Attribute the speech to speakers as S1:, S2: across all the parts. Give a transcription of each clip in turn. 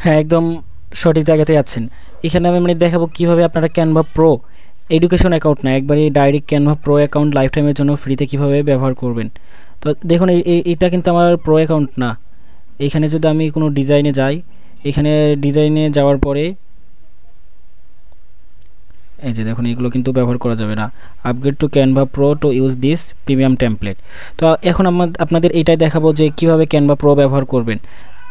S1: হ্যাঁ, একদম সঠিক জায়গাতে আছেন। এখানে আমি মানে দেখাবো কিভাবে আপনারা ক্যানভা প্রো এডুকেশন অ্যাকাউন্ট না, একবারে direct Canva pro account life টাইমের জন্য ফ্রিতে কিভাবে ব্যবহার করবেন। তো দেখুন এটা কিন্তু আমার প্রো অ্যাকাউন্ট না। এখানে যদি আমি কোনো ডিজাইনে যাই, এখানে ডিজাইনে যাওয়ার পরে এই যে দেখুন এগুলো কিন্তু ব্যবহার করা যাবে না। Upgrade two Canva pro to use this premium template. তো এখন আপনাদের এটাই দেখাবো যে কিভাবে ক্যানভা প্রো ব্যবহার করবেন।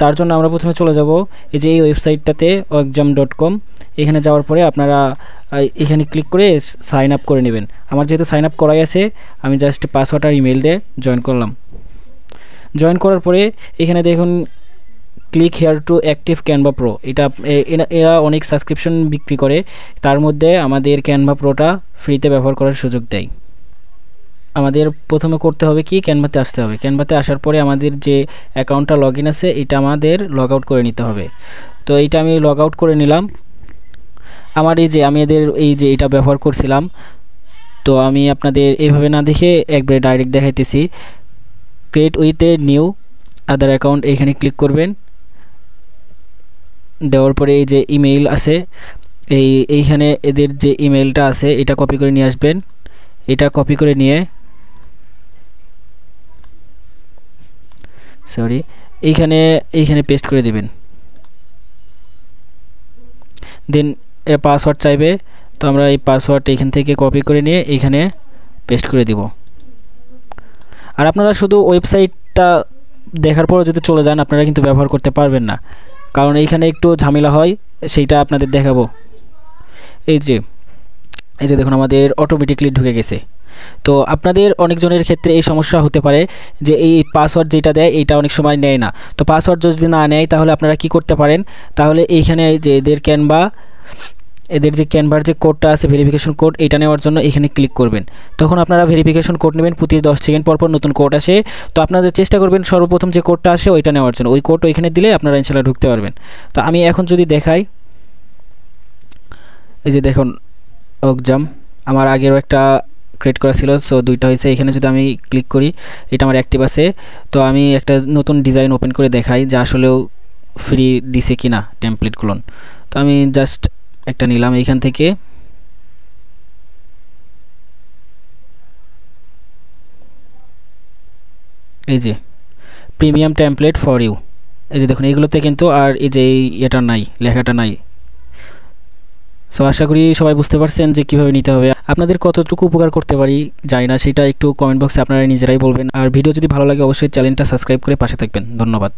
S1: তার জন্য আমরা প্রথমে চলে যাব এই যে এই ওয়েবসাইটটাতে exam.com। এখানে যাওয়ার পরে আপনারা এখানে ক্লিক করে সাইন আপ করে নেবেন। আমার যেহেতু সাইন আপ করাই আছে, আমি জাস্ট পাসওয়ার্ড আর ইমেল দিয়ে জয়েন করলাম। জয়েন করার পরে এখানে দেখুন click here to active Canva pro. এরা অনেক সাবস্ক্রিপশন বিক্রি করে, তার মধ্যে আমাদের ক্যানভা প্রোটা ফ্রিতে ব্যবহার করার সুযোগ দেয়। আমাদের প্রথমে করতে হবে কি, ক্যানভাতে আসতে হবে। ক্যানভাতে আসার পরে আমাদের যে অ্যাকাউন্টটা লগ ইন আছে এটা আমাদের লগ আউট করে নিতে হবে। তো এইটা আমি লগ আউট করে নিলাম। আমার এই যে এটা ব্যবহার করছিলাম, তো আমি আপনাদের এইভাবে না দেখে একবারে ডাইরেক্ট দেখাইতেছি। Create with a new other account, এইখানে ক্লিক করবেন। দেওয়ার পরে এই যে ইমেইল আছে, এইখানে এদের যে ইমেইলটা আছে এটা কপি করে নিয়ে আসবেন। এটা কপি করে নিয়ে এইখানে পেস্ট করে দিবেন। দেন পাসওয়ার্ড চাইবে, তো আমরা এই পাসওয়ার্ড এখান থেকে কপি করে নিয়ে এইখানে পেস্ট করে দিব। আর আপনারা শুধু ওয়েবসাইটটা দেখার পর যদি চলে যান, আপনারা কিন্তু ব্যবহার করতে পারবেন না, কারণ এইখানে একটু ঝামেলা হয়, সেইটা আপনাদের দেখাবো। এই যে দেখুন আমাদের অটোমেটিকলি ঢুকে গেছে। তো আপনাদের অনেকজনের ক্ষেত্রে এই সমস্যা হতে পারে যে এই পাসওয়ার্ড যেটা দেয় এইটা অনেক সময় নেয় না। তো পাসওয়ার্ড যদি না নেয় তাহলে আপনারা কি করতে পারেন, তাহলে এইখানে যে এদের যে ক্যানভার যে কোডটা আছে ভেরিফিকেশন কোড, এটা নেওয়ার জন্য এখানে ক্লিক করবেন। তখন আপনারা ভেরিফিকেশন কোড নেবেন, প্রতি 10 সেকেন্ড পর পর নতুন কোড আসে। তো আপনাদের চেষ্টা করবেন সর্বপ্রথম যে কোডটা আসে ওইটা নেওয়ার জন্য, ওই কোড ওইখানে দিলে আপনারা ইনশাআল্লাহ ঢুকতে পারবেন। তো আমি এখন যদি দেখাই, এই যে দেখুন এক্সাম আমার আগেরও একটা ক্রিয়েট করা ছিল, সো দুইটা হয়েছে। এখানে যদি আমি ক্লিক করি, এটা আমার অ্যাক্টিভ আছে। তো আমি একটা নতুন ডিজাইন ওপেন করে দেখাই যে আসলেও ফ্রি দিছে কিনা টেমপ্লেটগুলো। তো আমি জাস্ট একটা নিলাম এইখান থেকে। এই যে প্রিমিয়াম টেমপ্লেট ফর ইউ, এই যে দেখুন এইগুলোতে কিন্তু আর এই যে এটা নাই, লেখাটা নাই। সো আশা করি সবাই বুঝতে পারছেন যে কীভাবে নিতে হবে। আপনাদের কতটুকু উপকার করতে পারি জানি না, সেটা একটু কমেন্ট বক্সে আপনারা নিজেরাই বলবেন। আর ভিডিও যদি ভালো লাগে অবশ্যই চ্যানেলটা সাবস্ক্রাইব করে পাশে থাকবেন। ধন্যবাদ।